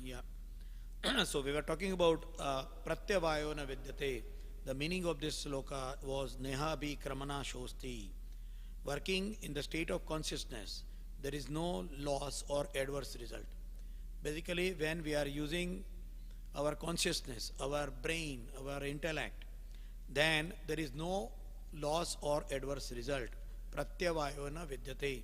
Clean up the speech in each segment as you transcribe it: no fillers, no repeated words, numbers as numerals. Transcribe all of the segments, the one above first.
Yeah. So we were talking about pratyavayona vidyate. The meaning of this sloka was neha bhi kramana shosti. Working in the state of consciousness, there is no loss or adverse result. Basically, when we are using our consciousness, our brain, our intellect, then there is no loss or adverse result. Pratyavayona vidyate.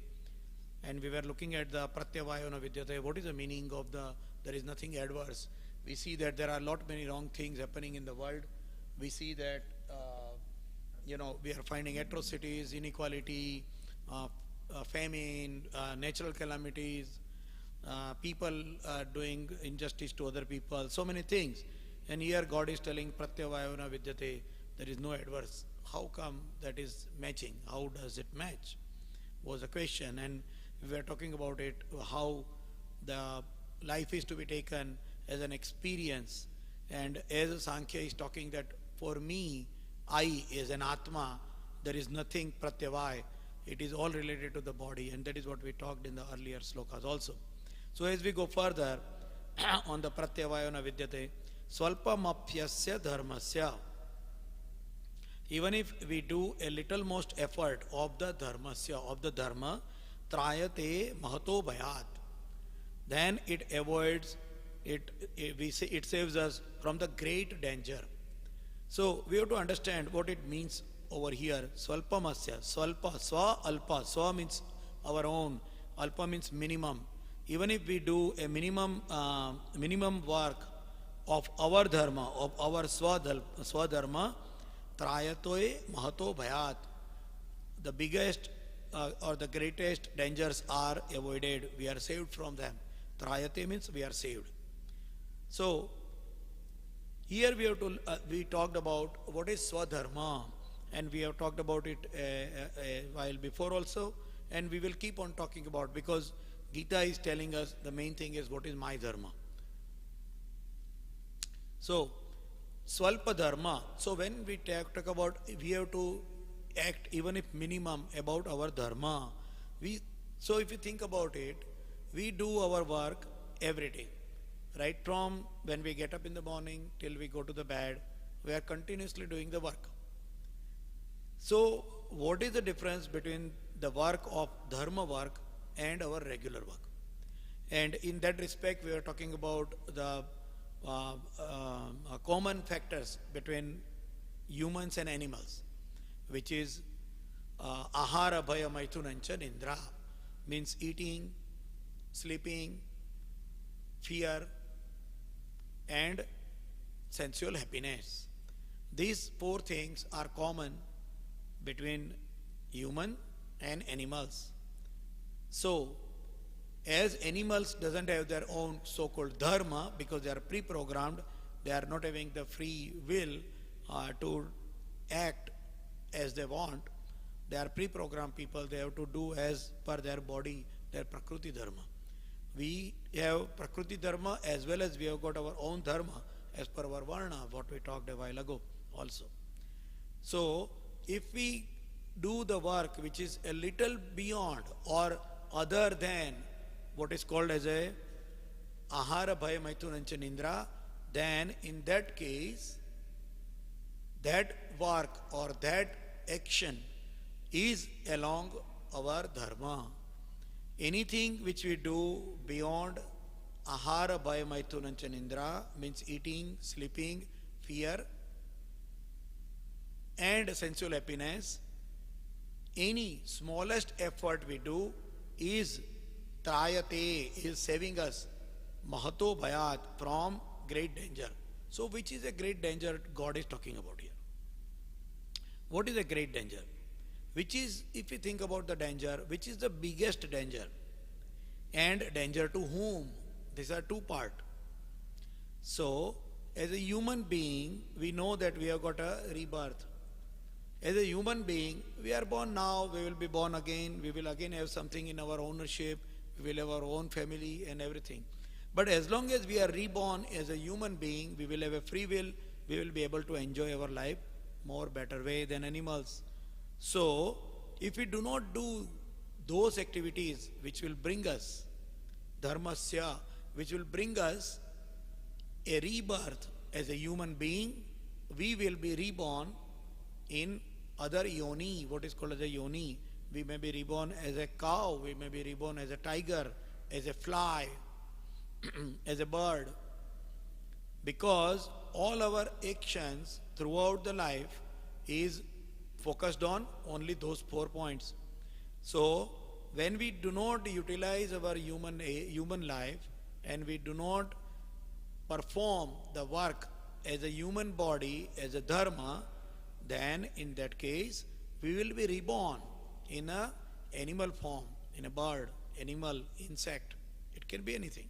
And we were looking at the pratyavayona vidyate. What is the meaning of there is nothing adverse? We see that there are a lot many wrong things happening in the world. We see that we are finding atrocities, inequality, famine, natural calamities, people doing injustice to other people, so many things. And here God is telling pratyavayona vidyate, there is no adverse. How come that is matching? How does it match? Was a question. And we were talking about it, how the life is to be taken as an experience. And as Sankhya is talking that for me, I is an Atma, there is nothing pratyavay. It is all related to the body, and that is what we talked in the earlier slokas also. So as we go further on the pratyavayona vidyate, swalpamapyasya dharmasya. Even if we do a little most effort of the dharmasya, of the dharma, trayate mahato bhayat, then it avoids, it saves us from the great danger. So we have to understand what it means over here. Swalpamasya, swalpa, swa alpa. Swa means our own, alpa means minimum. Even if we do a minimum work of our dharma, of our swadharma, trayatoe mahato bhayat, the biggest or the greatest dangers are avoided. We are saved from them. Trayate means we are saved. So here we talked about what is swadharma, and we have talked about it a while before also, and we will keep on talking about, because Gita is telling us the main thing is what is my dharma. So swalpa dharma. So when we talk about, we have to act even if minimum about our dharma. So if you think about it, we do our work every day. Right from when we get up in the morning till we go to the bed, we are continuously doing the work. So what is the difference between the work of dharma work and our regular work? And in that respect, we are talking about the common factors between humans and animals, which is ahara bhaya maithunancha nindra, means eating, sleeping, fear, and sensual happiness. These four things are common between human and animals. So as animals doesn't have their own so-called dharma, because they are pre-programmed, they are not having the free will to act as they want. They are pre-programmed people. They have to do as per their body, their prakriti dharma. We have prakriti dharma as well as we have got our own dharma as per our varna, what we talked a while ago also. So if we do the work which is a little beyond or other than what is called as a ahara bhaya maithunancha nindra, then in that case, that work or that action is along our dharma. Anything which we do beyond ahara bhaya maithunancha nindra, means eating, sleeping, fear, and sensual happiness, any smallest effort we do is trayate, is saving us mahato bhayat, from great danger. So which is a great danger God is talking about here? What is a great danger? Which is, if you think about the danger, which is the biggest danger? And danger to whom? These are two parts. So as a human being, we know that we have got a rebirth. As a human being, we are born now, we will be born again, we will again have something in our ownership, we will have our own family and everything. But as long as we are reborn as a human being, we will have a free will, we will be able to enjoy our life more better way than animals. So if we do not do those activities which will bring us dharmasya, which will bring us a rebirth as a human being. We will be reborn in other yoni, what is called as a yoni. We may be reborn as a cow, we may be reborn as a tiger, as a fly, as a bird, because all our actions throughout the life is focused on only those 4 points. So when we do not utilize our human life, and we do not perform the work as a human body, as a dharma, then in that case we will be reborn in a animal form, in a bird, animal, insect. It can be anything.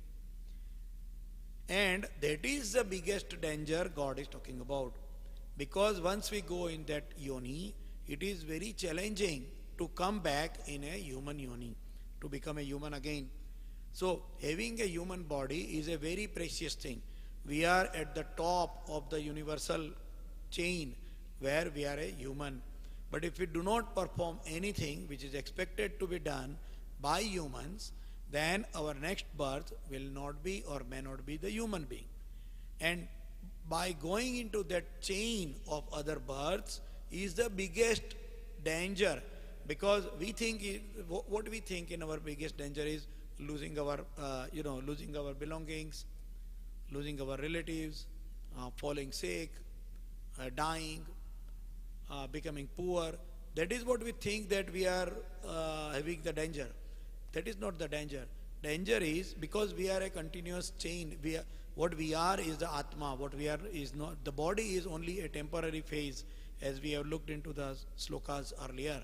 And that is the biggest danger God is talking about. Because once we go in that yoni, it is very challenging to come back in a human yoni, to become a human again. So having a human body is a very precious thing. We are at the top of the universal chain where we are a human. But if we do not perform anything which is expected to be done by humans, then our next birth will not be or may not be the human being. And by going into that chain of other births is the biggest danger, because we think what we think in our biggest danger is losing our losing our belongings, losing our relatives, falling sick, dying, becoming poor. That is what we think, that we are having the danger. That is not the danger. Danger is because we are a continuous chain. What we are is the Atma. What we are is not. The body is only a temporary phase, as we have looked into the slokas earlier.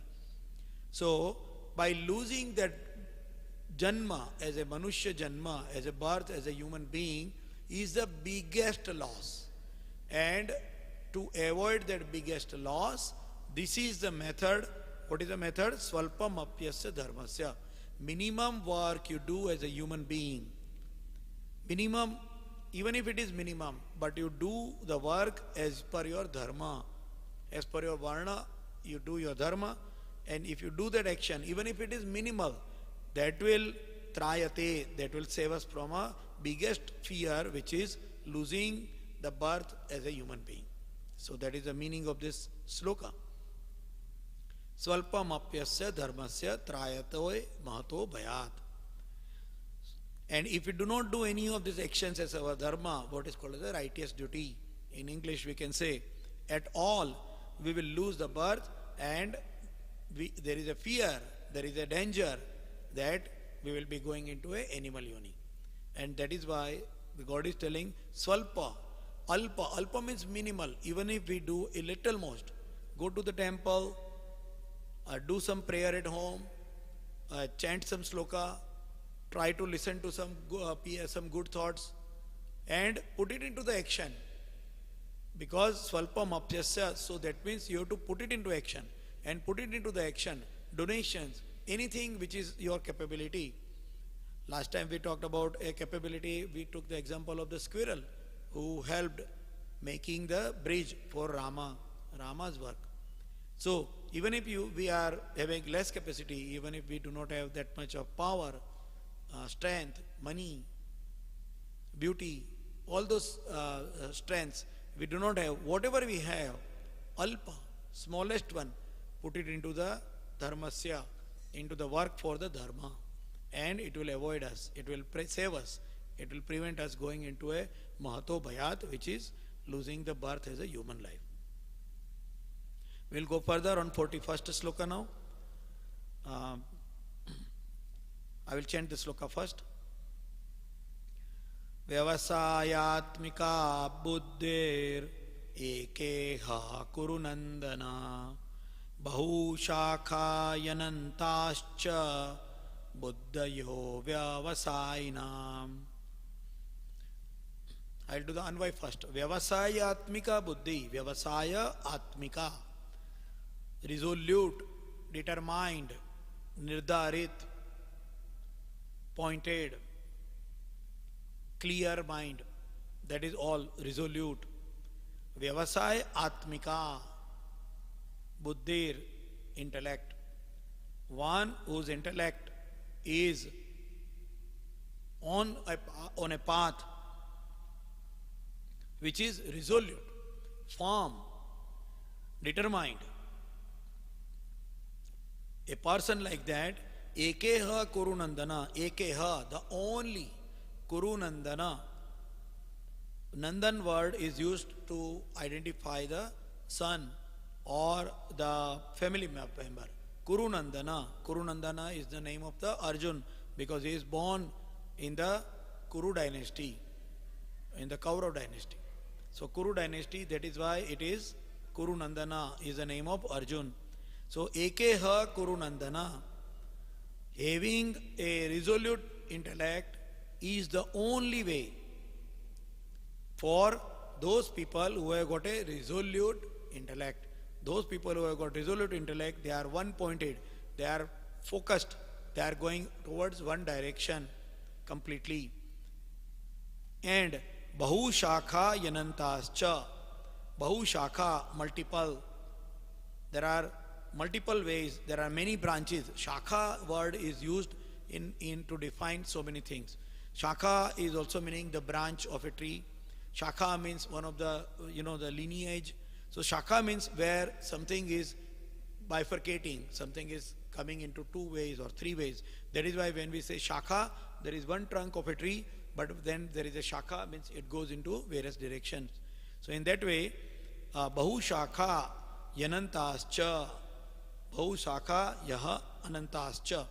So by losing that Janma as a Manushya Janma, as a birth, as a human being, is the biggest loss. And to avoid that biggest loss, this is the method. What is the method? Swalpam apyasya dharmasya. Minimum work you do as a human being. Minimum, even if it is minimum, but you do the work as per your dharma. As per your varna, you do your dharma. And if you do that action, even if it is minimal, that will trayate, that will save us from a biggest fear, which is losing the birth as a human being. So that is the meaning of this sloka. Swalpam apyasya dharmasya trayatoy mahato bhayat. And if we do not do any of these actions as our dharma, what is called as a righteous duty, in English we can say, at all, we will lose the birth, and there is a fear, there is a danger that we will be going into a animal yoni. And that is why the God is telling swalpa, alpa. Alpa means minimal. Even if we do a little most, go to the temple, do some prayer at home, chant some sloka, try to listen to some good thoughts, and put it into the action. Because swalpam apyasya, so that means you have to put it into action. And put it into the action, donations, anything which is your capability. Last time we talked about a capability, we took the example of the squirrel who helped making the bridge for Rama's work. So even if we are having less capacity, even if we do not have that much of power, strength, money, beauty, all those strengths, we do not have. Whatever we have, alpa, smallest one, put it into the dharmasya, into the work for the dharma, and it will avoid us, it will save us, it will prevent us going into a mahato bhayat, which is losing the birth as a human life. We'll go further on 41st sloka now. I will chant the sloka first. Vyavasayatmika buddhir ekeha kurunandana bahushakhayanantascha buddhayo vyavasayinam. I'll do the anvay first. Vyavasayatmika buddhi. Vyavasaya atmika. Resolute, determined, nirdarit, pointed, clear mind. That is all. Resolute. Vyavasaya atmika. Buddhir, intellect. One whose intellect is on a path which is resolute, firm, determined. A person like that, Ekeha Kurunandana, Ekeha, the only Kurunandana. Nandan word is used to identify the son or the family member. Kurunandana. Kurunandana is the name of the Arjun because he is born in the Kuru dynasty, in the Kaurav dynasty. So Kuru dynasty, that is why it is Kurunandana is the name of Arjun. So Ekeha Kurunandana, having a resolute intellect is the only way for those people who have got a resolute intellect. Those people who have got resolute intellect, they are one-pointed, they are focused, they are going towards one direction completely. And Bahu Shakha Yanantascha, Bahu Shakha, multiple. There are multiple ways, there are many branches. Shakha word is used in to define so many things. Shakha is also meaning the branch of a tree. Shakha means one of the, the lineage. So Shakha means where something is bifurcating, something is coming into two ways or three ways. That is why when we say Shakha, there is one trunk of a tree, but then there is a Shakha, means it goes into various directions. So in that way, Bahu Shakha Yanantascha, Bahu Shakha Yaha Anantascha.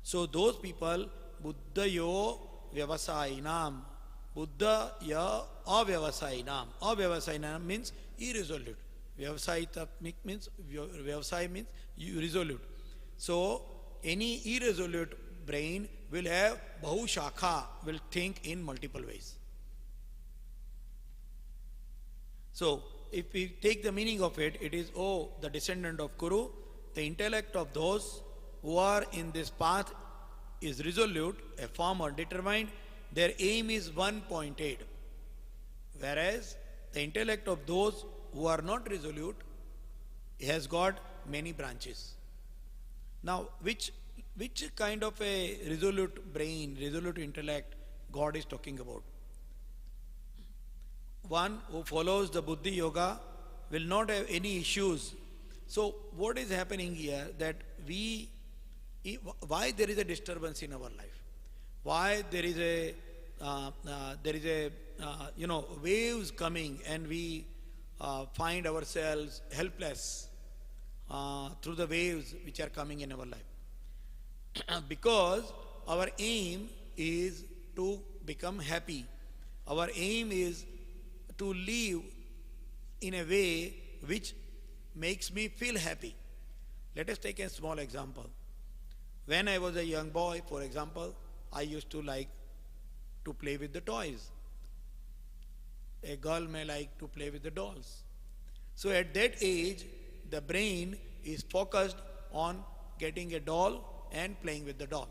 So those people, Buddhayo Vyavasainam, Buddha ya avyavasainam. Avyavasainam means irresolute. Vyavasaitatmik means Vyavasai means resolute. So any irresolute brain will have Bahu Shakha, will think in multiple ways. So if we take the meaning of it, it is, the descendant of Kuru, the intellect of those who are in this path is resolute, a firm or determined. Their aim is one-pointed, whereas the intellect of those who are not resolute has got many branches. Now, which kind of a resolute brain, resolute intellect God is talking about? One who follows the Buddhi Yoga will not have any issues. So, what is happening here that why there is a disturbance in our life? Why there is a waves coming and we find ourselves helpless through the waves which are coming in our life? Because our aim is to become happy. Our aim is to live in a way which makes me feel happy. Let us take a small example. When I was a young boy, for example, I used to like to play with the toys. A girl may like to play with the dolls. So at that age, the brain is focused on getting a doll and playing with the doll.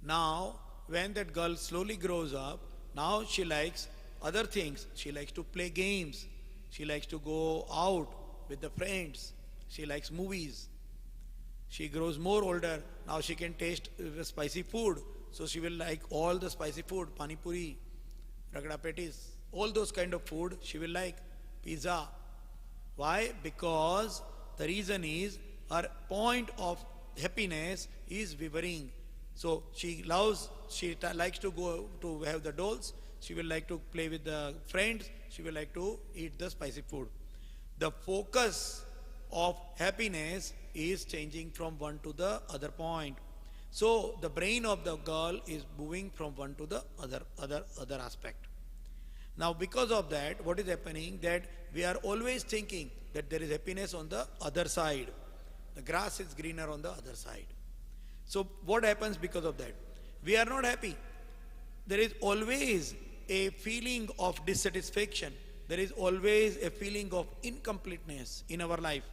Now, when that girl slowly grows up, now she likes other things. She likes to play games. She likes to go out with the friends. She likes movies. She grows more older. Now she can taste spicy food. So she will like all the spicy food, pani puri, ragda patties, all those kind of food she will like, pizza. Why? Because the reason is her point of happiness is wavering. So she likes to go to have the dolls. She will like to play with the friends. She will like to eat the spicy food. The focus of happiness is changing from one to the other point. So the brain of the girl is moving from one to the other aspect. Now because of that, what is happening that we are always thinking that there is happiness on the other side. The grass is greener on the other side. So what happens because of that? We are not happy. There is always a feeling of dissatisfaction. There is always a feeling of incompleteness in our life.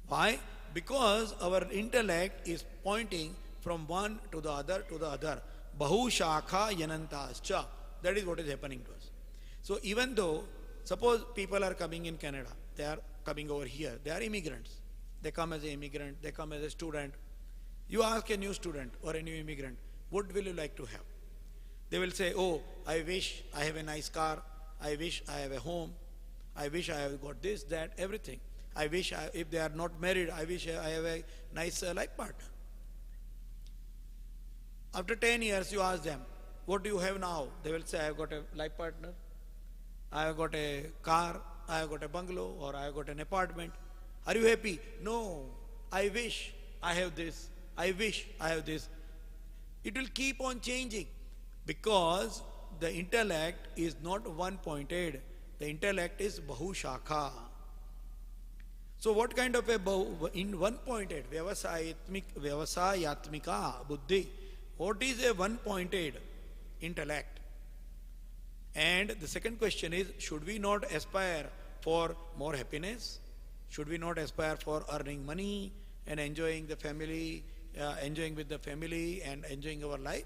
Why? Because our intellect is pointing from one to the other to the other. Bahu Shakha Yanantascha. That is what is happening to us. So even though, suppose people are coming in Canada, they are coming over here, they are immigrants. They come as an immigrant, they come as a student. You ask a new student or a new immigrant, What will you like to have? They will say, oh, I wish I have a nice car. I wish I have a home. I wish I have got this, that, everything. I wish, if they are not married, I wish I have a nice life partner. After 10 years, you ask them, what do you have now? They will say, I have got a life partner. I have got a car. I have got a bungalow, or I have got an apartment. Are you happy? No. I wish I have this. I wish I have this. It will keep on changing because the intellect is not one-pointed. The intellect is bahushakha. So what kind of in one-pointed, vyavasayatmika buddhi? What is a one-pointed intellect? And the second question is, should we not aspire for more happiness? Should we not aspire for earning money and enjoying the family, enjoying with the family and enjoying our life?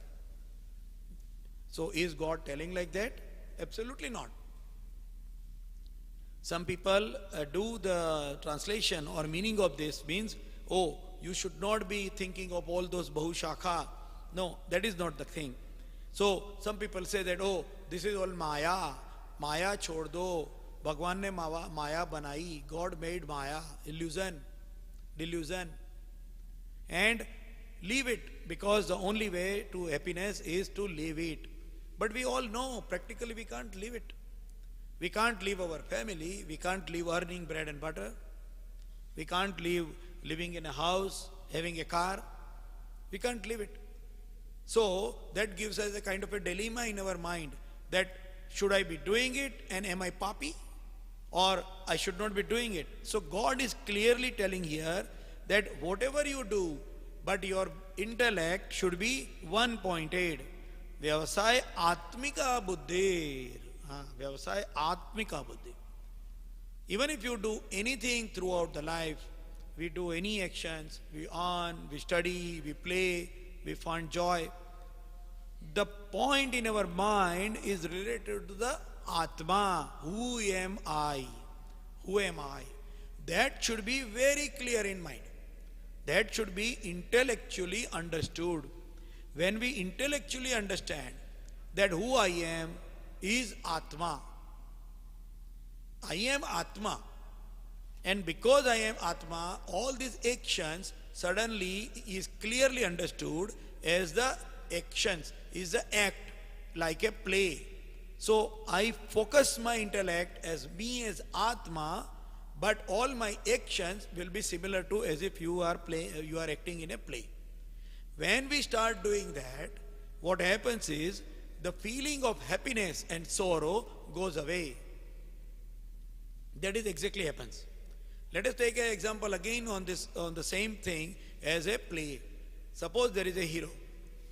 So is God telling like that? Absolutely not. Some people do the translation or meaning of this means, oh, you should not be thinking of all those bahushakha. No, that is not the thing. So some people say that, oh, this is all Maya. Maya chhod do. Bhagwan ne Maya banai. God made Maya. Illusion. Delusion. And leave it, because the only way to happiness is to leave it. But we all know practically we can't leave it. We can't leave our family. We can't leave earning bread and butter. We can't leave living in a house, having a car. We can't leave it. So that gives us a kind of a dilemma in our mind that should I be doing it and am I papi, or I should not be doing it. So God is clearly telling here that whatever you do, but your intellect should be one-pointed. Vyavasay atmika buddhi. Vyavasay atmika buddhi. Even if you do anything throughout the life, we do any actions, we earn, we study, we play, we find joy. The point in our mind is related to the Atma. Who am I? Who am I? That should be very clear in mind. That should be intellectually understood. When we intellectually understand that who I am is Atma. I am Atma. And because I am Atma, all these actions suddenly is clearly understood as the actions, is the act, like a play. So I focus my intellect as me as Atma, but all my actions will be similar to as if you are acting in a play. When we start doing that, what happens is the feeling of happiness and sorrow goes away. That is exactly happens. Let us take an example again on the same thing as a play. Suppose there is a hero.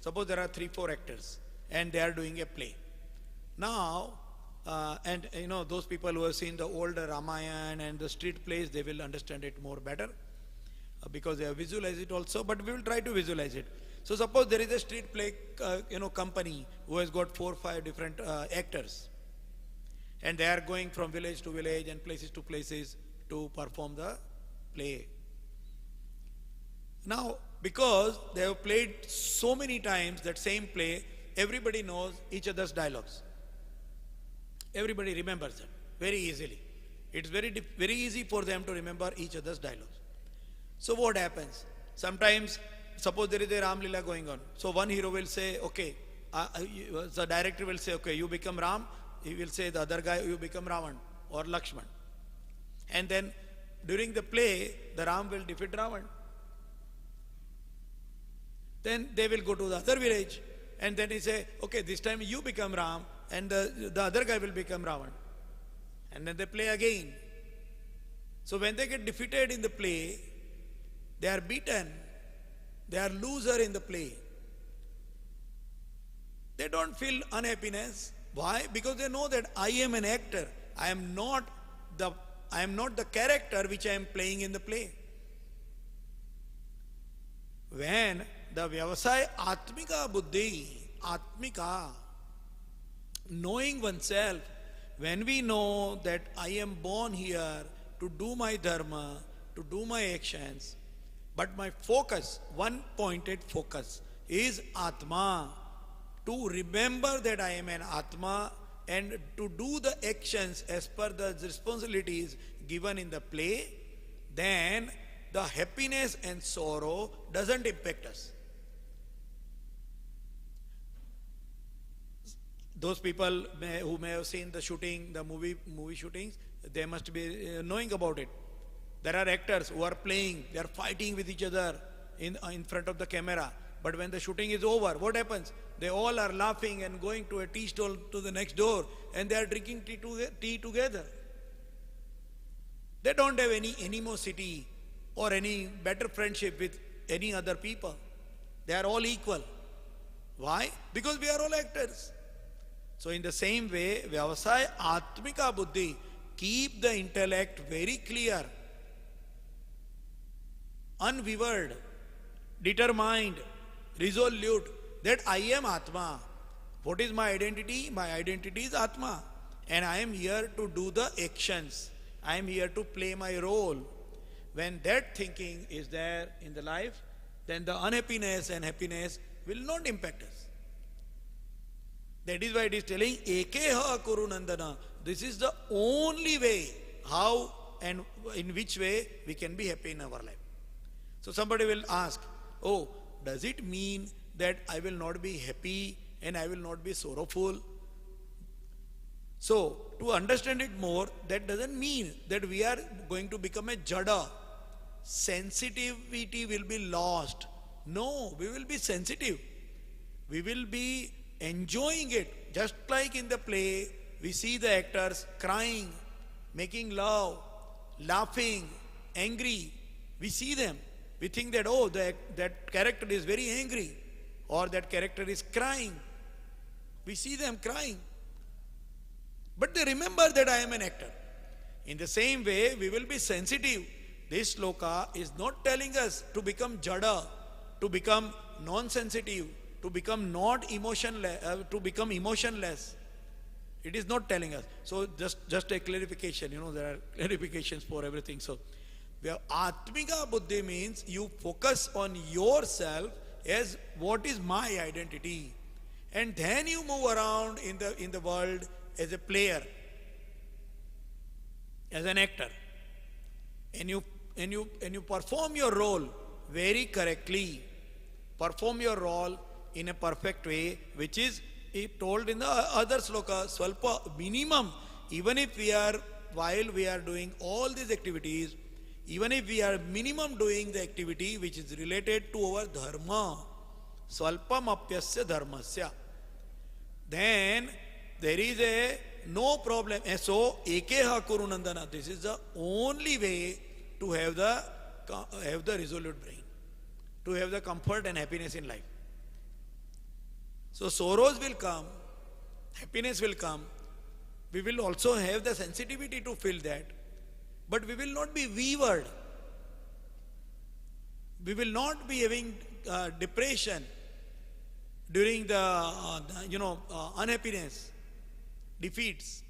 Suppose there are 3-4 actors and they are doing a play. Now, and you know, those people who have seen the older Ramayana and the street plays, they will understand it more better because they have visualized it also, but we will try to visualize it. So suppose there is a street play company who has got 4 or 5 different actors, and they are going from village to village and places to places to perform the play. Now, because they have played so many times that same play, everybody knows each other's dialogues. Everybody remembers it very easily. It's very easy for them to remember each other's dialogues. So what happens? Sometimes, suppose there is a Ram Lila going on. So one hero will say, okay, the director will say, okay, you become Ram. He will say the other guy, you become Ravan or Lakshman. And then during the play, the Ram will defeat Ravan. Then they will go to the other village, and then he say, okay, this time you become Ram, and the other guy will become Ravan. And then they play again. So when they get defeated in the play, they are beaten. They are loser in the play. They don't feel unhappiness. Why? Because they know that I am an actor. I am not the character which I am playing in the play. When the Vyavasaya Atmika Buddhi, Atmika, knowing oneself, when we know that I am born here to do my dharma, to do my actions, but my focus, one-pointed focus, is Atma. To remember that I am an Atma and to do the actions as per the responsibilities given in the play, then the happiness and sorrow doesn't impact us. Those people who may have seen the shooting, the movie shootings, they must be knowing about it. There are actors who are playing, they are fighting with each other in front of the camera. But when the shooting is over, what happens? They all are laughing and going to a tea stall to the next door and they are drinking tea together. They don't have any animosity or any better friendship with any other people. They are all equal. Why? Because we are all actors. So in the same way, Vyavasaya Atmika Buddhi, keep the intellect very clear, unwavered, determined, resolute that I am Atma. What is my identity? My identity is Atma. And I am here to do the actions. I am here to play my role. When that thinking is there in the life, then the unhappiness and happiness will not impact us. That is why it is telling, Ekeha Kuru Nandana. This is the only way how and in which way we can be happy in our life. So somebody will ask, oh, does it mean that I will not be happy and I will not be sorrowful? So, to understand it more, that doesn't mean that we are going to become a jada. Sensitivity will be lost. No, we will be sensitive. We will be enjoying it. Just like in the play, we see the actors crying, making love, laughing, angry. We see them. We think that, oh, that character is very angry or that character is crying. We see them crying. But they remember that I am an actor. In the same way, we will be sensitive. This sloka is not telling us to become jada, to become non-sensitive, to become not emotionless, to become emotionless. It is not telling us. So just a clarification, there are clarifications for everything. So where Atmika Buddhi means you focus on yourself as what is my identity. And then you move around in the world as a player, as an actor. And you perform your role very correctly. Perform your role in a perfect way, which is told in the other sloka, Swalpa, minimum. Even if while we are doing all these activities, even if we are minimum doing the activity which is related to our dharma, Swalpam apyasya dharmasya, then there is no problem. So, Ekeha Kurunandana, this is the only way to have the resolute brain, to have the comfort and happiness in life. So sorrows will come, happiness will come. We will also have the sensitivity to feel that, but we will not be wavered. We will not be having depression during the unhappiness, defeats,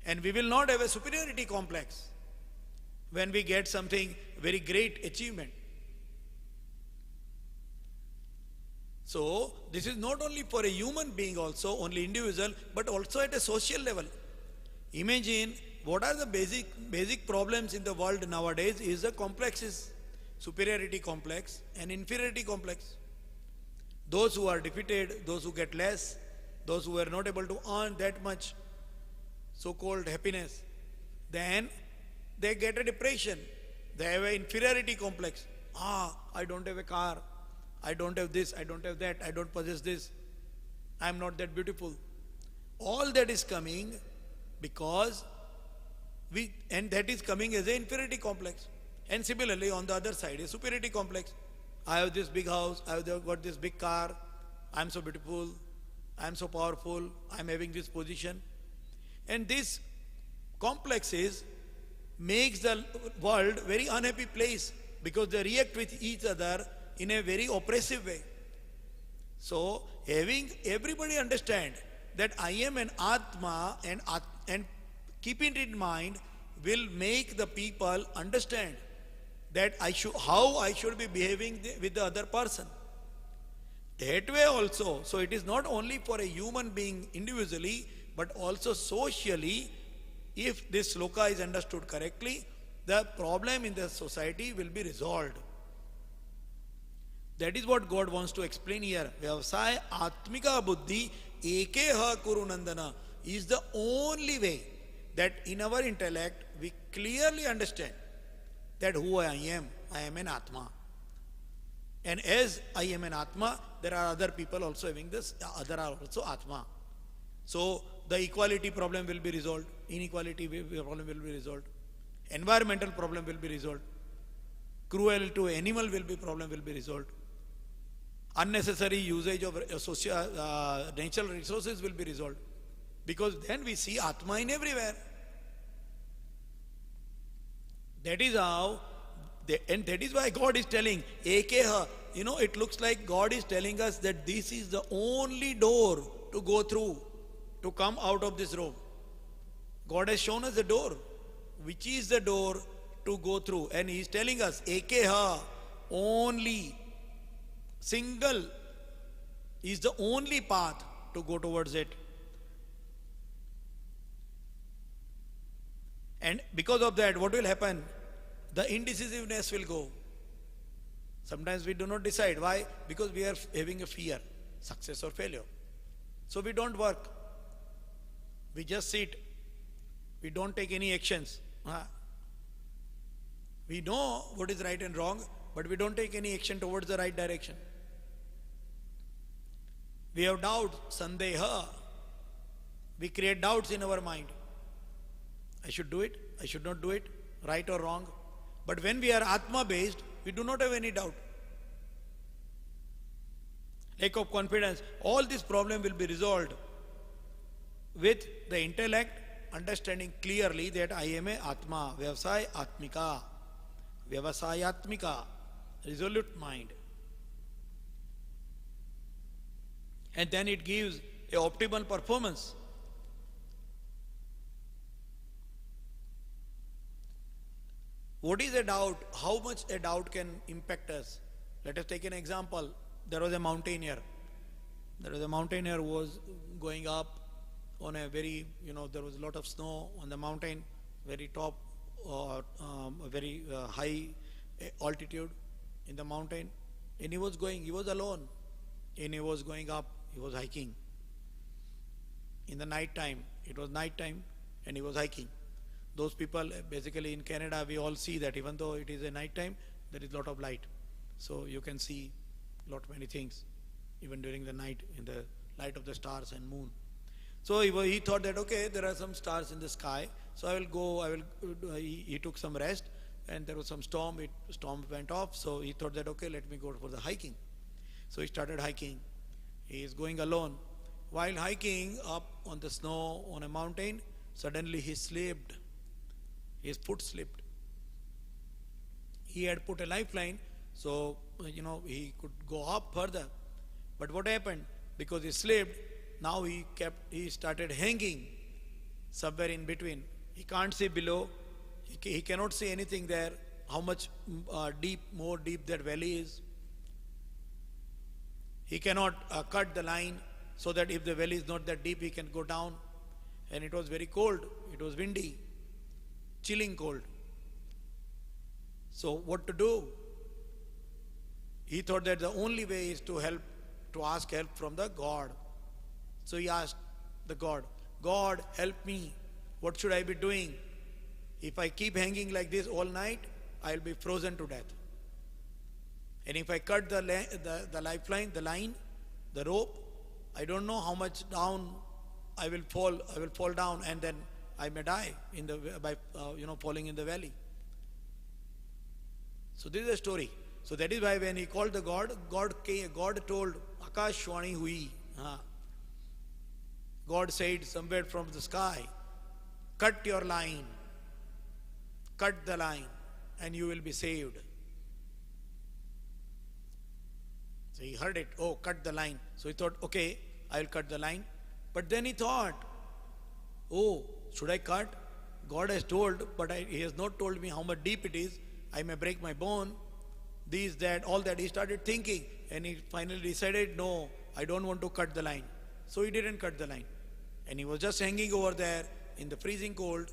and we will not have a superiority complex when we get something very great achievement. So this is not only for a human being also, only individual, but also at a social level. Imagine what are the basic problems in the world nowadays is the complexes, superiority complex and inferiority complex. Those who are defeated, those who get less, those who are not able to earn that much so-called happiness, then they get a depression. They have an inferiority complex. I don't have a car. I don't have this, I don't have that, I don't possess this, I am not that beautiful. All that is coming because and that is coming as an inferiority complex. And similarly on the other side, a superiority complex. I have this big house, I have got this big car, I am so beautiful, I am so powerful, I am having this position. And this complexes makes the world very unhappy place because they react with each other in a very oppressive way. So, having everybody understand that I am an Atma and keeping it in mind will make the people understand that how I should be behaving with the other person. That way also. So it is not only for a human being individually, but also socially. If this sloka is understood correctly, the problem in the society will be resolved. That is what God wants to explain here. Vyavasaya Atmika Buddhi Ekeha Kurunandana is the only way that in our intellect we clearly understand that who I am an Atma. And as I am an Atma, there are other people also having this, other are also Atma. So the equality problem will be resolved, inequality problem will be resolved, environmental problem will be resolved, cruel to animal problem will be resolved, unnecessary usage of natural resources will be resolved, because then we see Atma in everywhere. That is how, and that is why God is telling, Ekeha, it looks like God is telling us that this is the only door to go through, to come out of this room. God has shown us the door, which is the door to go through. And He is telling us, Ekeha, only, single, is the only path to go towards it. And because of that, what will happen? The indecisiveness will go. Sometimes we do not decide. Why? Because we are having a fear, success or failure. So we don't work. We just sit. We don't take any actions. We know what is right and wrong, but we don't take any action towards the right direction. We have doubts, sandeha. We create doubts in our mind. I should do it, I should not do it, right or wrong. But when we are Atma based, we do not have any doubt. Lack of confidence, all this problem will be resolved with the intellect understanding clearly that I am a Atma, Vyavasaya Atmika, Vyavasayatmika, resolute mind. And then it gives a optimal performance. What is a doubt? How much a doubt can impact us? Let us take an example. There was a mountaineer. There was a mountaineer who was going up on a very, there was a lot of snow on the mountain, very top, very high altitude in the mountain. And he was alone. And he was going up, he was hiking. In the night time, it was night time, and he was hiking. Those people, basically in Canada, we all see that even though it is a night time, there is a lot of light. So you can see many things, even during the night, in the light of the stars and moon. So he thought that, okay, there are some stars in the sky, so he took some rest, and there was some storm, storm went off, so he thought that, okay, let me go for the hiking. So he started hiking. He is going alone. While hiking up on the snow on a mountain, suddenly he slipped. His foot slipped. He had put a lifeline, so he could go up further. But what happened? Because he slipped, now he started hanging somewhere in between. He can't see below. He cannot see anything there. How much more deep that valley is. He cannot cut the line so that if the valley is not that deep, he can go down. And it was very cold. It was windy. Chilling cold. So what to do? He thought that the only way is to ask help from the God. So he asked the God, God, help me. What should I be doing? If I keep hanging like this all night, I'll be frozen to death. And if I cut the lifeline, the line, the rope, I don't know how much down I will fall down, and then I may die by falling in the valley. So this is a story. So that is why when he called the God told Akashwani hui. God said somewhere from the sky, cut your line, cut the line, and you will be saved. So he heard it, oh, cut the line. So he thought, okay, I will cut the line. But then he thought, oh, should I cut? God has told, but He has not told me how much deep it is. I may break my bone. these, that, all that. He started thinking and he finally decided, no, I don't want to cut the line. So he didn't cut the line. And he was just hanging over there in the freezing cold.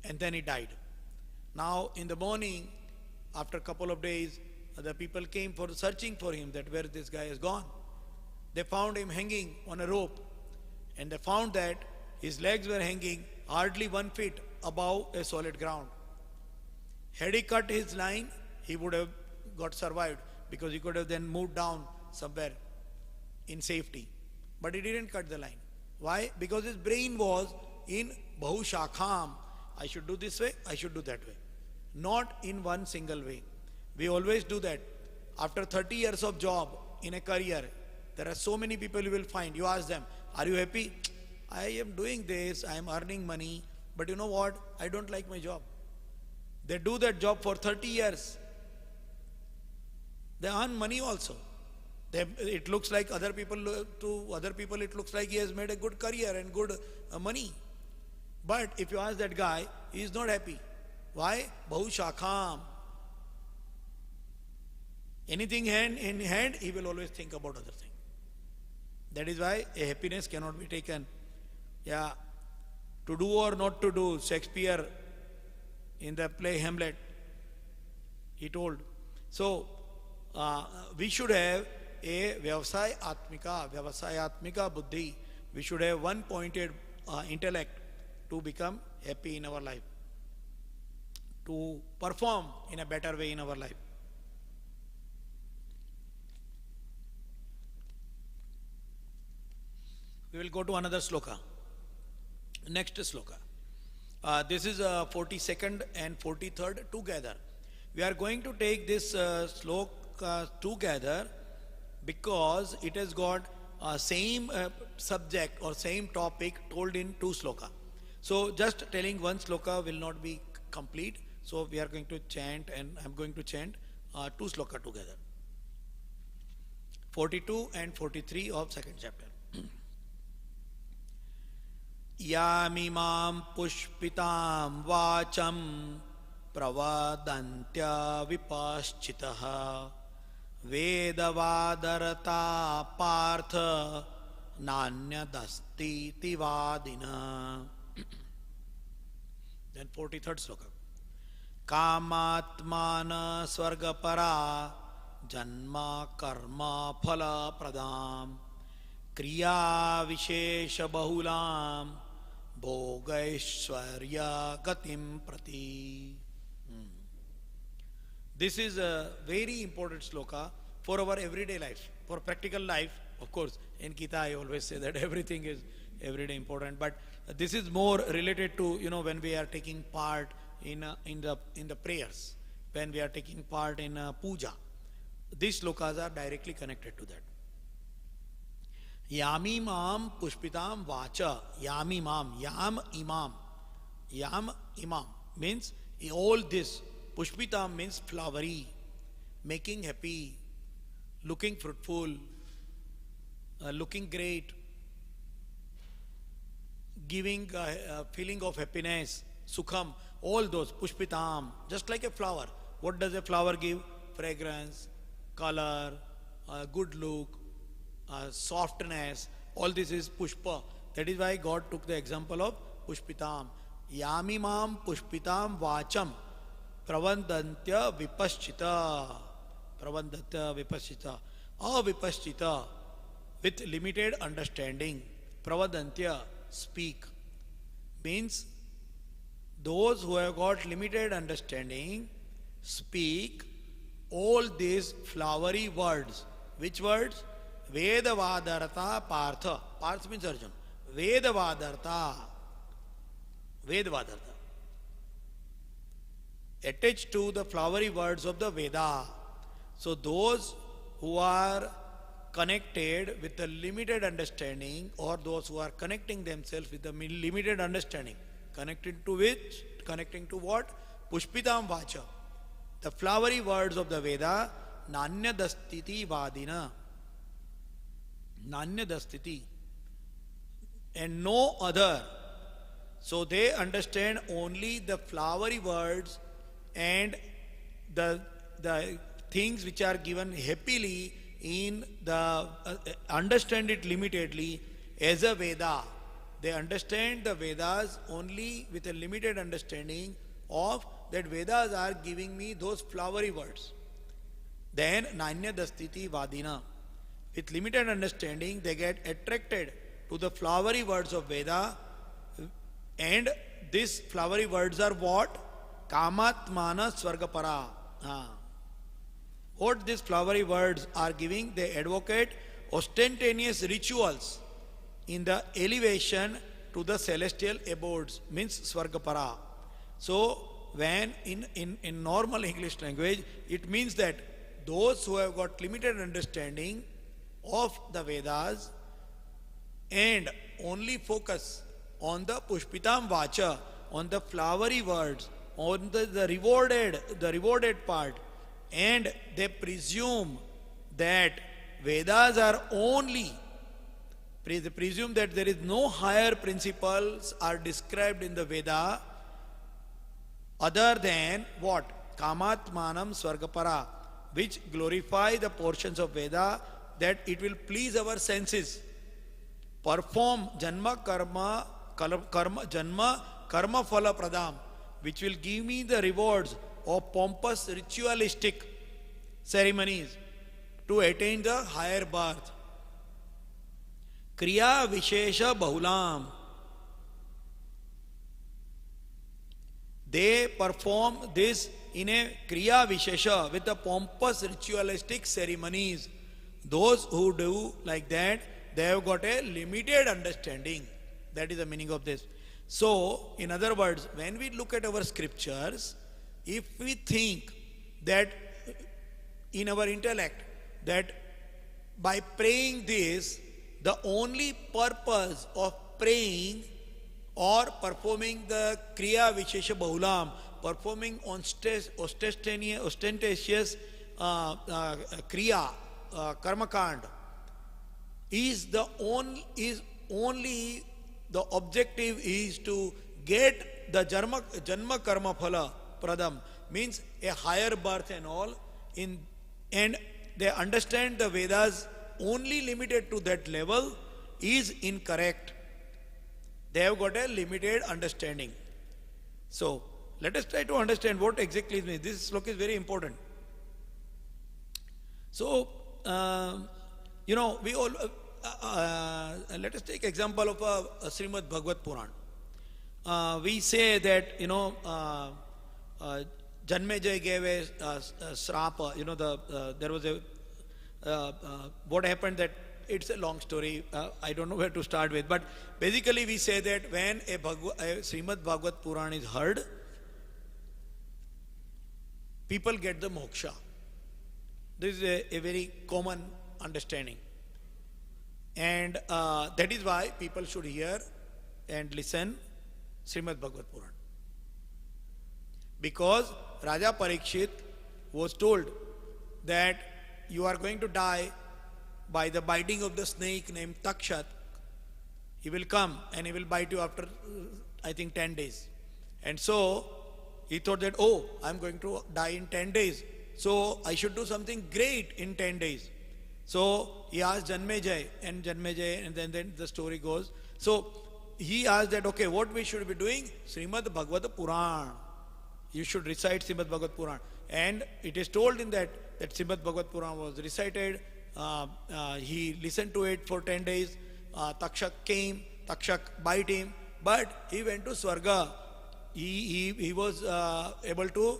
And then he died. Now in the morning, after a couple of days, the people came for searching for him, that where this guy has gone. They found him hanging on a rope, and they found that his legs were hanging hardly 1 foot above a solid ground. Had he cut his line, he would have got survived, because he could have then moved down somewhere in safety. But he didn't cut the line. Why? Because his brain was in Bahu Shakham. I should do this way, I should do that way. Not in one single way. We always do that. After 30 years of job in a career, there are so many people you will find. You ask them, are you happy? I am doing this, I am earning money, but you know what? I don't like my job. They do that job for 30 years. They earn money also. It looks like to other people it looks like he has made a good career and good money. But if you ask that guy, he is not happy. Why? Bahu Shakham. Anything in hand, he will always think about other thing. That is why a happiness cannot be taken. Yeah, to do or not to do, Shakespeare in the play Hamlet, he told. So, we should have a Vyavasayatmika buddhi. We should have one-pointed intellect to become happy in our life, to perform in a better way in our life. We will go to another sloka. Next sloka. This is 42nd and 43rd together. We are going to take this sloka together because it has got same subject or same topic told in two sloka. So just telling one sloka will not be complete. So we are going to chant, and I am going to chant two sloka together. 42 and 43 of second chapter. Yamimam pushpitam vacham pravadantya vipaschitaha vedavadarata partha nanyadasti tivadina. Then 43rd sloka. Kamatmana swargapara janma karma phala pradam kriya vishesha bahulam Bhogaishwarya gatim prati. This is a very important sloka for our everyday life, for practical life. Of course, in Gita I always say that everything is everyday important, but this is more related to, when we are taking part in the prayers, when we are taking part in puja. These slokas are directly connected to that. Yamimam pushpitam vacha. Yamimam. Yam imam means all this. Pushpitam means flowery, making happy, looking fruitful, looking great, giving a feeling of happiness, sukham, all those. Pushpitam, just like a flower. What does a flower give? Fragrance, color, good look, softness. All this is pushpa. That is why God took the example of pushpitam. Yamimam pushpitam vacham pravandantya vipaschita. Pravandantya vipaschita. Avipaschita, with limited understanding. Pravandantya, speak. Means those who have got limited understanding speak all these flowery words. Which words? Vedavadarta partha. Partha means Arjun. Vedavadarta. Vedavadarta. Attached to the flowery words of the Veda. So those who are connected with the limited understanding, or those who are connecting themselves with the limited understanding, connected to which? Connecting to what? Pushpitam vacha. The flowery words of the Veda, Nanyadastiti vadina. Nanyadastiti. And no other. So they understand only the flowery words and the things which are given happily in the understand it limitedly as a Veda. They understand the Vedas only with a limited understanding of that Vedas are giving me those flowery words. Then Nanya Dastiti Vadina. With limited understanding, they get attracted to the flowery words of Veda, and these flowery words are what? Kamatmana Swargapara. What these flowery words are giving? They advocate ostentatious rituals in the elevation to the celestial abodes, means Swargapara. So, when in normal English language, it means that those who have got limited understanding of the Vedas and only focus on the Pushpitam Vacha, on the flowery words, on the rewarded part, and they presume that Vedas are only, they presume that there is no higher principles are described in the Veda other than what? Kamatmanam Swargapara, which glorify the portions of Veda that it will please our senses. Perform janma karma phala pradam, which will give me the rewards of pompous ritualistic ceremonies to attain the higher birth. Kriya Vishesha Bahulam. They perform this in a Kriya Vishesha with the pompous ritualistic ceremonies. Those who do like that, they have got a limited understanding. That is the meaning of this. So, in other words, when we look at our scriptures, if we think that in our intellect, that by praying this, the only purpose of praying or performing the Kriya Vishesha Bahulam, performing ostentatious Kriya, Karmakand, is only the objective is to get the Janma Karma Phala Pradam, means a higher birth and all, and they understand the Vedas only limited to that level is incorrect. They have got a limited understanding. So, let us try to understand what exactly it means. This slok is very important. So, we all, let us take example of a Srimad Bhagavad Puran. We say that, Janmejay gave a srapa, there was a, what happened that, it's a long story, I don't know where to start with, but basically we say that when a Srimad Bhagavad Puran is heard, people get the moksha. This is a very common understanding. And that is why people should hear and listen Srimad Bhagavad Puran. Because Raja Parikshit was told that you are going to die by the biting of the snake named Takshat. He will come and he will bite you after, I think, 10 days. And so, he thought that, oh, I'm going to die in 10 days. So, I should do something great in 10 days. So, he asked Janmejay, and then the story goes. So, he asked that, okay, what we should be doing? Srimad Bhagavad Puran. You should recite Srimad Bhagavad Puran. And it is told in that Srimad Bhagavad Puran was recited. He listened to it for 10 days. Takshak came, Takshak bite him, but he went to Swarga. He was able to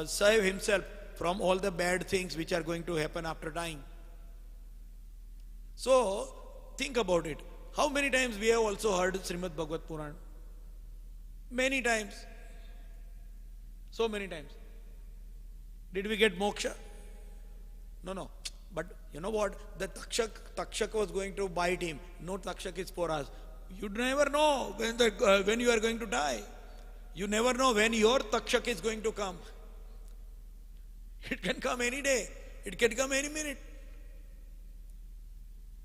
save himself from all the bad things which are going to happen after dying. So, think about it. How many times we have also heard Srimad Bhagavad Puran? Many times. So many times. Did we get moksha? No. But you know what? The Takshak was going to bite him. No Takshak is for us. You never know when you are going to die. You never know when your Takshak is going to come. It can come any day. It can come any minute.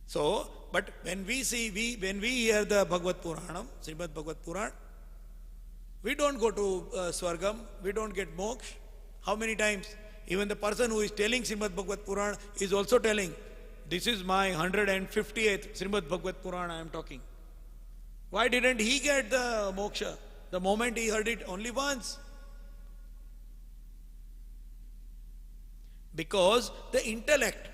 So, but when we hear the Bhagavad Puranam, Srimad Bhagavad Puran, we don't go to Swargam, we don't get moksha. How many times? Even the person who is telling Srimad Bhagavad Purana is also telling, this is my 158th Srimad Bhagavad Purana I am talking. Why didn't he get the moksha? The moment he heard it only once. Because the intellect,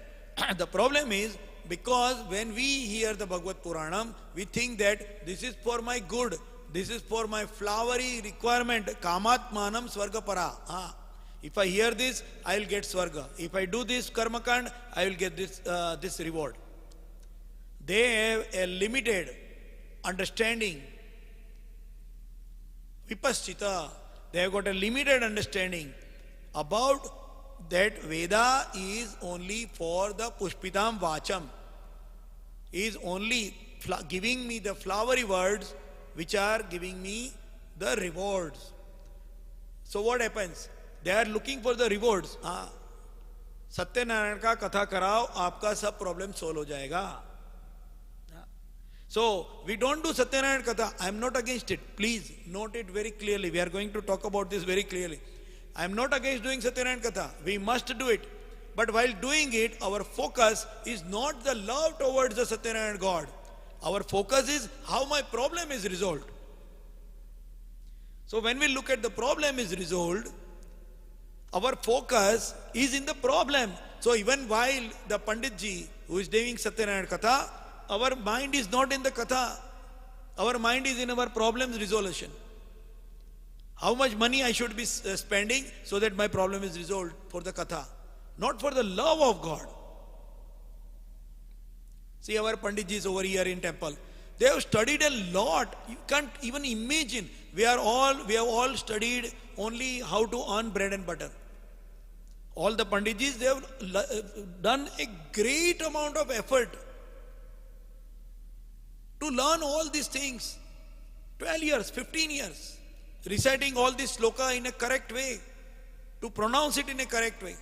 the problem is, because when we hear the Bhagavad Puranam, we think that this is for my good, this is for my flowery requirement, kamatmanam swargapara. If I hear this, I will get swarga. If I do this karmakand, I will get this reward. They have a limited understanding. Vipaschita, they have got a limited understanding about that Veda is only for the Pushpitam Vacham, is only giving me the flowery words which are giving me the rewards. So what happens? They are looking for the rewards. Satyanarayan ka katha karao, aapka sab problem solve ho jayega. So we don't do Satyanarayan katha. I am not against it. Please note it very clearly. We are going to talk about this very clearly. I am not against doing Satyanarayan Katha. We must do it. But while doing it, our focus is not the love towards the Satyanarayan God. Our focus is how my problem is resolved. So when we look at the problem is resolved, our focus is in the problem. So even while the Panditji who is doing Satyanarayan Katha, our mind is not in the Katha. Our mind is in our problems resolution. How much money I should be spending so that my problem is resolved for the katha, not for the love of God. See our Panditjis over here in temple. They have studied a lot. You can't even imagine. We have all studied only how to earn bread and butter. All the Panditjis, they have done a great amount of effort to learn all these things. 12 years, 15 years. Reciting all this sloka in a correct way, to pronounce it in a correct way,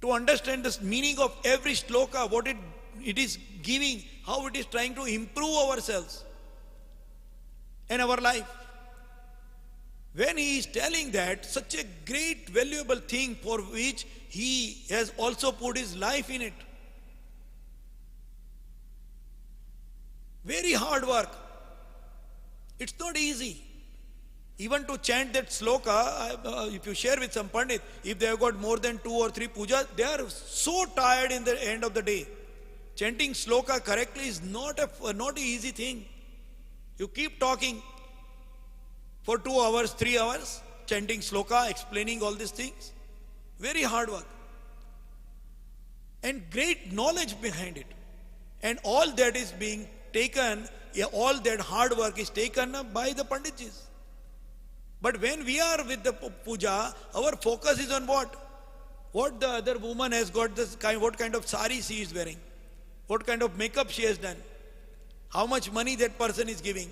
to understand the meaning of every sloka, what it is giving, how it is trying to improve ourselves and our life. When he is telling that, such a great valuable thing for which he has also put his life in it. Very hard work. It's not easy. Even to chant that sloka, if you share with some Pandit, if they have got more than 2 or 3 pujas, they are so tired in the end of the day. Chanting sloka correctly is not an easy thing. You keep talking for 2 hours, 3 hours, chanting sloka, explaining all these things. Very hard work. And great knowledge behind it. And all that is being taken, all that hard work is taken by the Panditjis. But when we are with the puja, our focus is on what? What the other woman has got, what kind of sari she is wearing, what kind of makeup she has done, how much money that person is giving,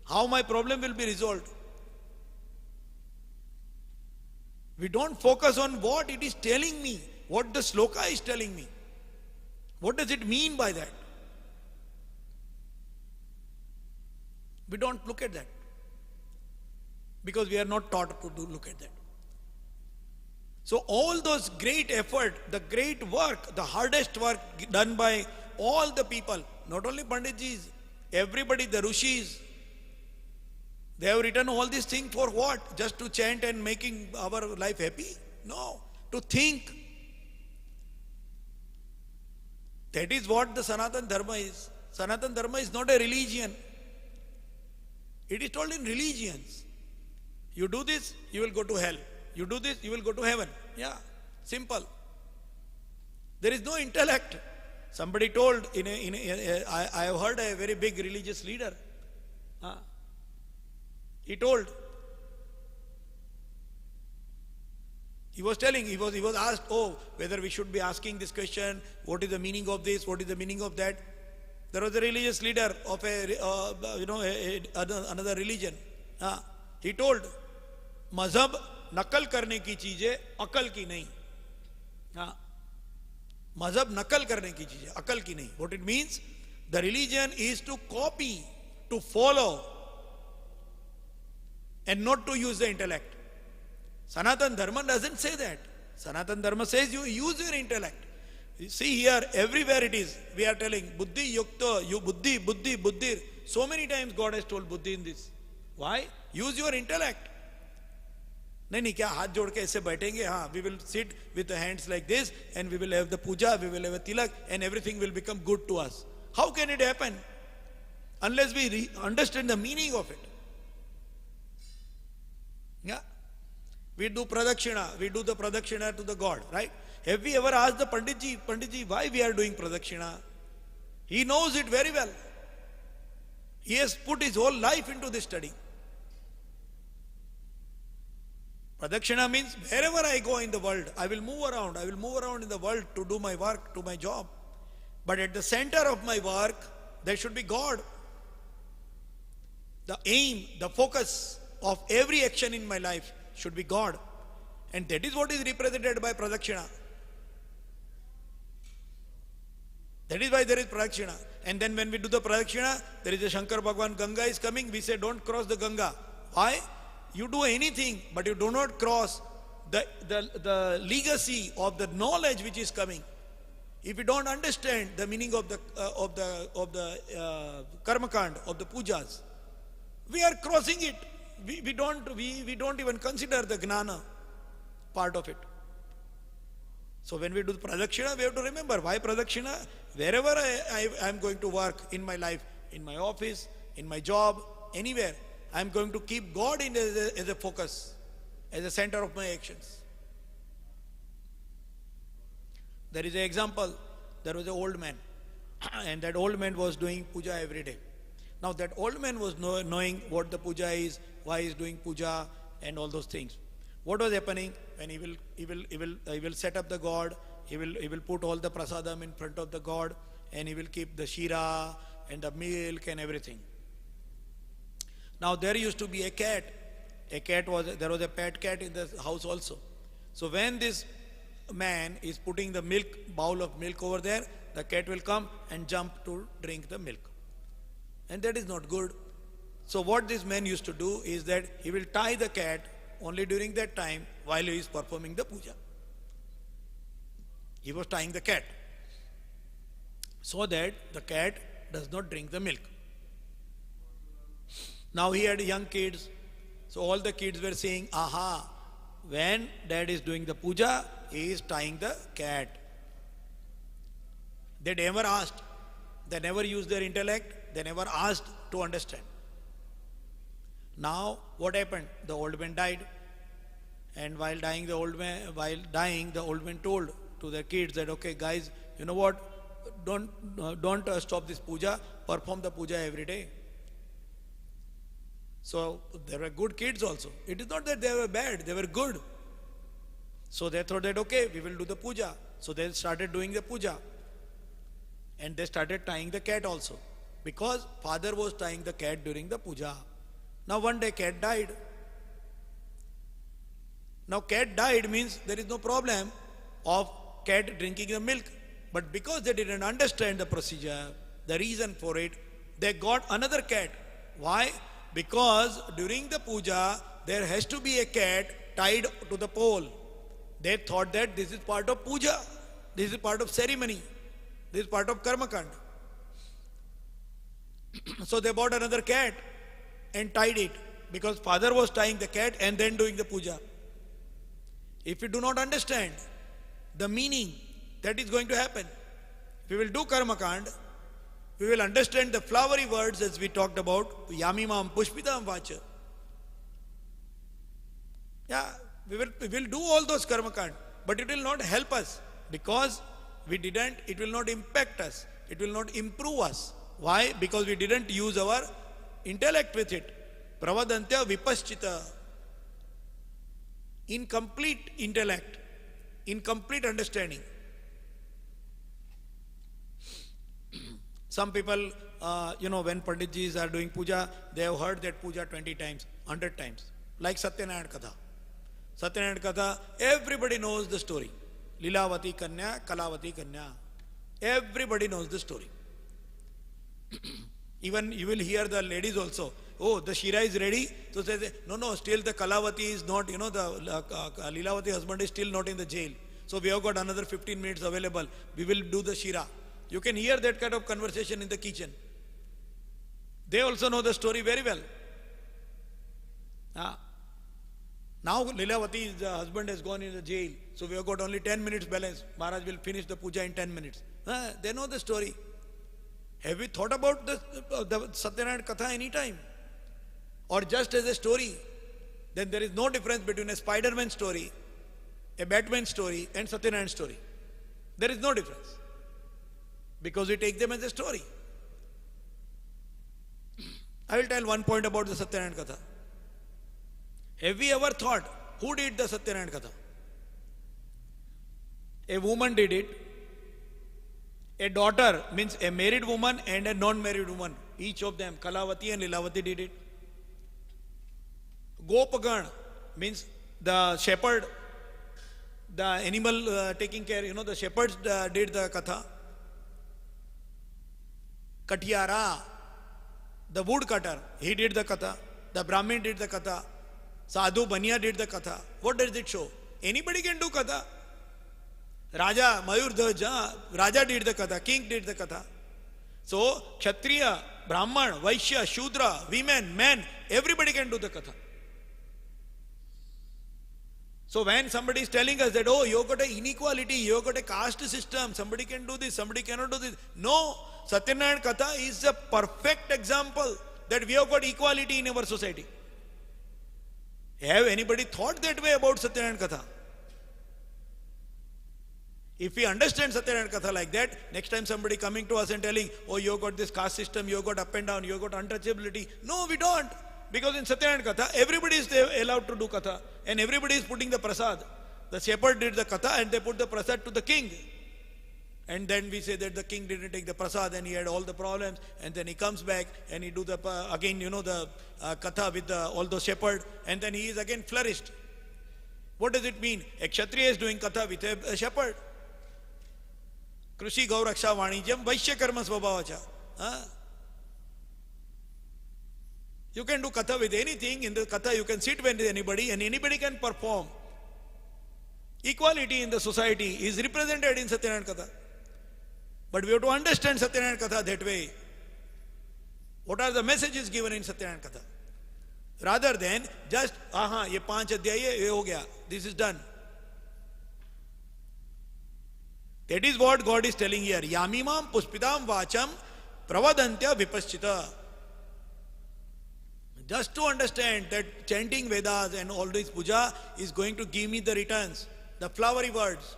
how my problem will be resolved. We don't focus on what it is telling me, what the sloka is telling me. What does it mean by that? We don't look at that. Because we are not taught to look at that. So all those great effort, the great work, the hardest work done by all the people, not only Panditjis, everybody, the Rishis, they have written all these things for what? Just to chant and making our life happy? No, to think. That is what the Sanatan Dharma is. Sanatan Dharma is not a religion. It is told in religions. You do this, you will go to hell. You do this, you will go to heaven. Yeah, simple. There is no intellect. Somebody told, I have heard a very big religious leader. He told, he was telling, he was asked, whether we should be asking this question, what is the meaning of this, what is the meaning of that. There was a religious leader of another religion. He told, मजहब नकल करने की चीज है, अकल की नहीं. मजहब नकल करने की चीज है, अकल की नहीं. What it means? The religion is to copy, to follow, and not to use the intellect. Sanatan Dharma doesn't say that. Sanatan Dharma says you use your intellect. You see here, everywhere it is. We are telling, Buddhi Yukta, you Buddhi, Buddhi, Buddhi. So many times God has told Buddhi in this. Why? Use your intellect. नहीं क्या हाथ जोड़ के ऐसे बैठेंगे हाँ we will sit with the hands like this and we will have the puja, we will have a tilak and everything will become good to us. How can it happen? Unless we understand the meaning of it. Yeah. We do pradakshina, we do the pradakshina to the God, right? Have we ever asked the Panditji, why we are doing pradakshina? He knows it very well. He has put his whole life into this study. Pradakshina means wherever I go in the world, I will move around in the world to do my work, to my job. But at the center of my work, there should be God. The aim, the focus of every action in my life should be God. And that is what is represented by Pradakshina. That is why there is Pradakshina. And then when we do the Pradakshina, there is a Shankar Bhagwan, Ganga is coming, we say don't cross the Ganga. Why? You do anything, but you do not cross the legacy of the knowledge which is coming. If you don't understand the meaning of the karma kand, of the pujas, we are crossing it. We don't even consider the gnana part of it. So when we do pradakshina, we have to remember why pradakshina. Wherever I am going to work in my life, in my office, in my job, anywhere, I am going to keep God in as a focus, as a center of my actions. There is an example. There was an old man, and that old man was doing puja every day. Now that old man was knowing what the puja is, why he is doing puja, and all those things. What was happening? When he will set up the God, he will put all the prasadam in front of the God, and he will keep the shira and the milk and everything. Now there used to be a cat. There was a pet cat in the house also. So when this man is putting the bowl of milk over there, the cat will come and jump to drink the milk. And that is not good. So what this man used to do is that he will tie the cat only during that time while he is performing the puja. He was tying the cat so that the cat does not drink the milk. Now he had young kids, so all the kids were saying, aha, when dad is doing the puja, he is tying the cat. They never asked, they never used their intellect, they never asked to understand. Now what happened? The old man died, and while dying the old man told to the kids that, okay guys, you know what, don't stop this puja, perform the puja every day. So there were good kids also. It is not that they were bad, they were good. So they thought that, okay, we will do the puja. So they started doing the puja. And they started tying the cat also. Because father was tying the cat during the puja. Now one day cat died. Now cat died means there is no problem of cat drinking the milk. But because they didn't understand the procedure, the reason for it, they got another cat. Why? Because during the puja, there has to be a cat tied to the pole. They thought that this is part of puja, this is part of ceremony, this is part of karma kand. So they bought another cat and tied it, because father was tying the cat and then doing the puja. If you do not understand the meaning, that is going to happen. If we will do karma kand, we will understand the flowery words as we talked about, Yamimam Pushpitam Vacha. Yeah, we will do all those karma kand, but it will not help us, because it will not impact us, it will not improve us. Why? Because we didn't use our intellect with it. Pravadantya vipaschita. Incomplete intellect, incomplete understanding. Some people, when Panditjis are doing puja, they have heard that puja 20 times, 100 times. Like Satyanarayana Katha. Satyanarayana Katha, everybody knows the story. Lilavati Kanya, Kalavati Kanya. Everybody knows the story. Even you will hear the ladies also, oh, the Shira is ready. So says, no, still the Kalavati is not, the Lilavati husband is still not in the jail. So we have got another 15 minutes available. We will do the Shira. You can hear that kind of conversation in the kitchen. They also know the story very well. Now Lilavati's husband has gone in the jail. So we have got only 10 minutes balance. Maharaj will finish the puja in 10 minutes. They know the story. Have we thought about the Satyanarayana Katha any time? Or just as a story? Then there is no difference between a Spider-Man story, a Batman story and Satyanarayana story. There is no difference. Because we take them as a story. I will tell one point about the Satyanarayana Katha. Have we ever thought who did the Satyanarayana Katha? A woman did it. A daughter, means a married woman and a non-married woman. Each of them, Kalavati and Lilavati, did it. Gopagan means the shepherd, the animal taking care, the shepherds did the Katha. Katyara, the woodcutter, he did the Katha. The Brahmin did the Katha. Sadhu Baniya did the Katha. What does it show? Anybody can do Katha. Raja, Mayur Dhwaj, Raja did the Katha, king did the Katha. So, Kshatriya, Brahman, Vaishya, Shudra, women, men, everybody can do the Katha. So when somebody is telling us that, oh, you have got an inequality, you have got a caste system, somebody can do this, somebody cannot do this. No, Satyanarayana Katha is a perfect example that we have got equality in our society. Have anybody thought that way about Satyanarayana Katha? If we understand Satyanarayana Katha like that, next time somebody coming to us and telling, oh, you have got this caste system, you have got up and down, you have got untouchability. No, we don't. Because in Satyanarayana Katha, everybody is allowed to do Katha and everybody is putting the prasad. The shepherd did the Katha and they put the prasad to the king. And then we say that the king didn't take the prasad and he had all the problems, and then he comes back and he do the, again, the Katha with all those shepherds, and then he is again flourished. What does it mean? A Kshatriya is doing Katha with a shepherd. Krishi Gauraksha Vanijam Vaishya Karma Svabhavacha. You can do Katha with anything. In the Katha you can sit with anybody and anybody can perform. Equality in the society is represented in Satyanarayana Katha. But we have to understand Satyanarayana Katha that way. What are the messages given in Satyanarayana Katha? Rather than just, ye 5 adhyay, ye ho gaya, this is done. That is what God is telling here. Yamimam puspitam vacham pravadantya vipaschita. Just to understand that chanting Vedas and all this puja is going to give me the returns, the flowery words.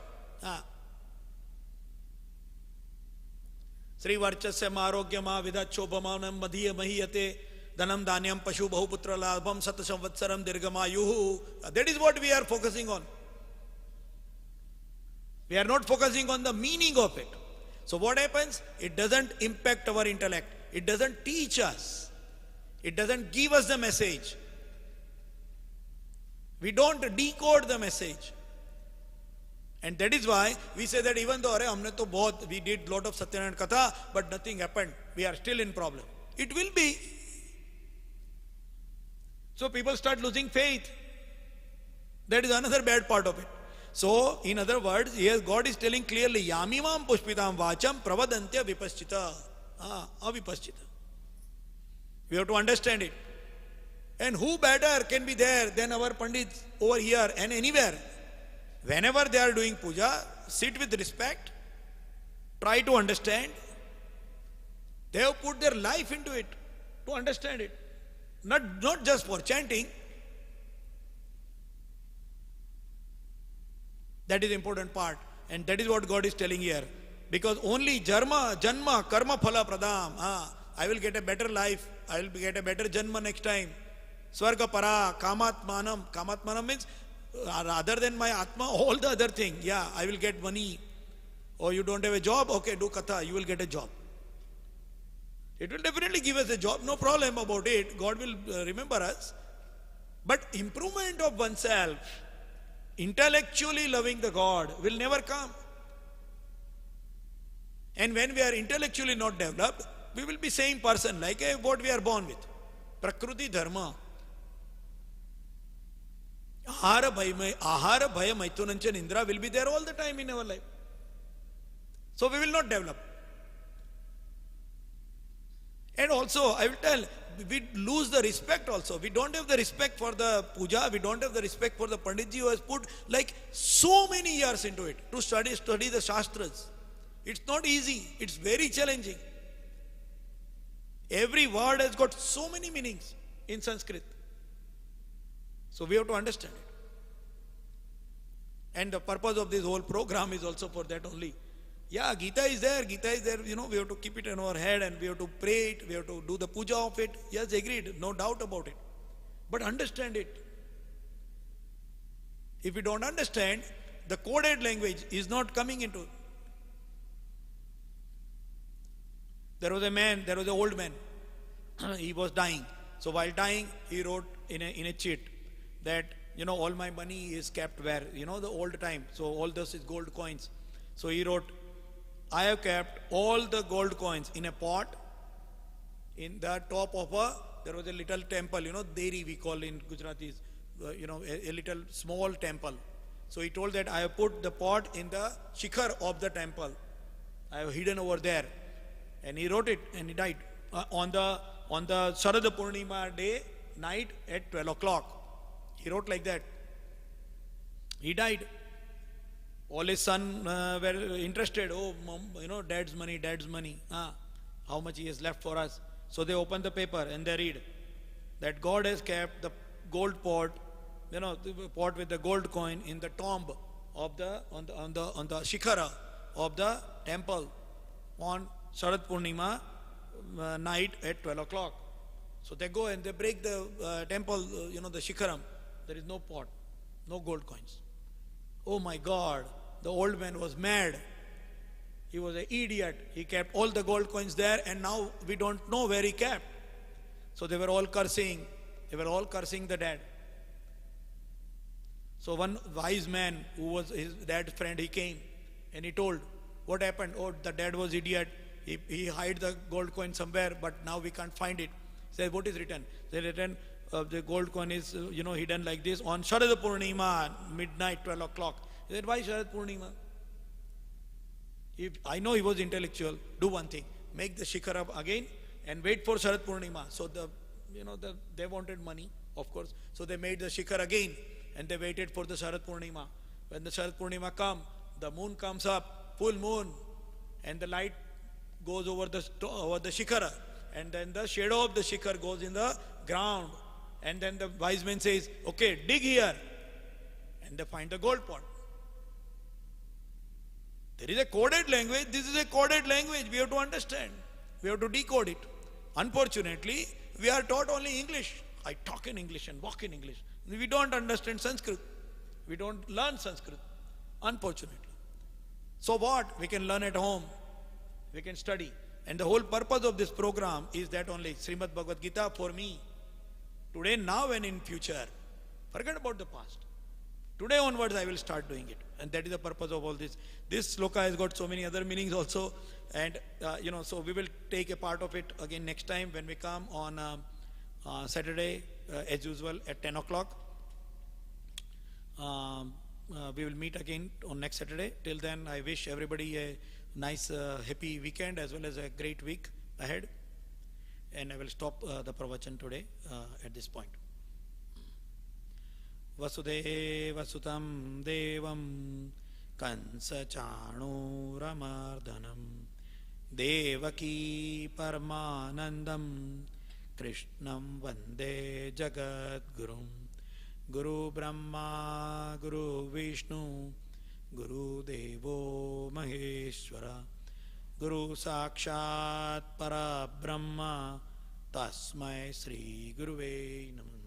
Sri Varchasya Marogyama Vidachobhamanam Madhiya Mahiyate Dhanam Dhanyam Pashu Bahuputra Labham Satasamvatsaram Dirgamayuhu. That is what we are focusing on. We are not focusing on the meaning of it. So what happens? It doesn't impact our intellect. It doesn't teach us. It doesn't give us the message. We don't decode the message. And that is why we say that even though we did lot of Satyanarayana Katha, but nothing happened. We are still in problem. It will be. So people start losing faith. That is another bad part of it. So, in other words, yes, God is telling clearly, Yamimam pushpitam vacham pravadantya vipaschita. Avipaschita. We have to understand it. And who better can be there than our Pandits over here and anywhere? Whenever they are doing puja, sit with respect, try to understand. They have put their life into it to understand it. Not just for chanting. That is the important part. And that is what God is telling here. Because only janma, karma phala pradam. I will get a better life. I will get a better janma next time. Swarga para, kamatmanam. Kamatmanam means other than my atma, all the other thing. Yeah, I will get money. Or you don't have a job? Okay, do katha. You will get a job. It will definitely give us a job. No problem about it. God will remember us. But improvement of oneself, intellectually loving the God, will never come. And when we are intellectually not developed, we will be same person like what we are born with. Prakriti Dharma. Ahara Bhaya Maitunancha Nindra will be there all the time in our life. So we will not develop. And also, I will tell, we lose the respect also. We don't have the respect for the puja, we don't have the respect for the Panditji who has put like so many years into it to study the Shastras. It's not easy, it's very challenging. Every word has got so many meanings in Sanskrit. So we have to understand it. And the purpose of this whole program is also for that only. Yeah, Gita is there, we have to keep it in our head and we have to pray it, we have to do the puja of it. Yes, agreed, no doubt about it. But understand it. If we don't understand, the coded language is not coming into it. There was an old man, he was dying. So while dying, he wrote in a chit that, all my money is kept where, the old time. So all this is gold coins. So he wrote, I have kept all the gold coins in a pot in the top of there was a little temple, deri we call in Gujaratis, a little small temple. So he told that I have put the pot in the shikhar of the temple. I have hidden over there. And he wrote it and he died on the Sharad Purnima day, night at 12 o'clock. He wrote like that. He died. All his son were interested. Oh, mom, dad's money. How much he has left for us. So they open the paper and they read that God has kept the gold pot, the pot with the gold coin in the tomb of on the shikhara of the temple on Sharad Purnima night at 12 o'clock. So they go and they break the temple, the shikharam. There is no pot, no gold coins. Oh my God, the old man was mad. He was an idiot. He kept all the gold coins there and now we don't know where he kept. So they were all cursing. They were all cursing the dad. So one wise man who was his dad's friend, he came and he told, what happened? Oh, the dad was idiot. He hid the gold coin somewhere, but now we can't find it. He said, what is written? They written, the gold coin is, hidden like this on Sharad Purnima, midnight, 12 o'clock. He said, why Sharad Purnima? If I know he was intellectual, do one thing. Make the shikhar up again and wait for Sharad Purnima. So they wanted money, of course. So they made the shikhar again and they waited for the Sharad Purnima. When the Sharad Purnima come, the moon comes up, full moon, and the light goes over the shikhara, and then the shadow of the shikhar goes in the ground, and then the wise man says, okay, dig here, and they find the gold pot. There is a coded language. This is a coded language. We have to understand. We have to decode it. Unfortunately, we are taught only English. I talk in English and walk in English. We don't understand Sanskrit. We don't learn Sanskrit, unfortunately. So what? We can learn at home. We can study. And the whole purpose of this program is that only Srimad Bhagavad Gita for me. Today, now and in future. Forget about the past. Today onwards I will start doing it. And that is the purpose of all this. This sloka has got so many other meanings also. And so we will take a part of it again next time when we come on Saturday as usual at 10 o'clock. We will meet again on next Saturday. Till then, I wish everybody a nice, happy weekend as well as a great week ahead. And I will stop the pravachan today at this point. Vasudeva Sutam Devam Kansa Chanuramardanam Devaki Paramanandam Krishnam Vande Jagat Gurum Guru Brahma Guru Vishnu Guru Devo Maheshwara Guru Sakshat Para Brahma Tasmai Sri Guruve Namah.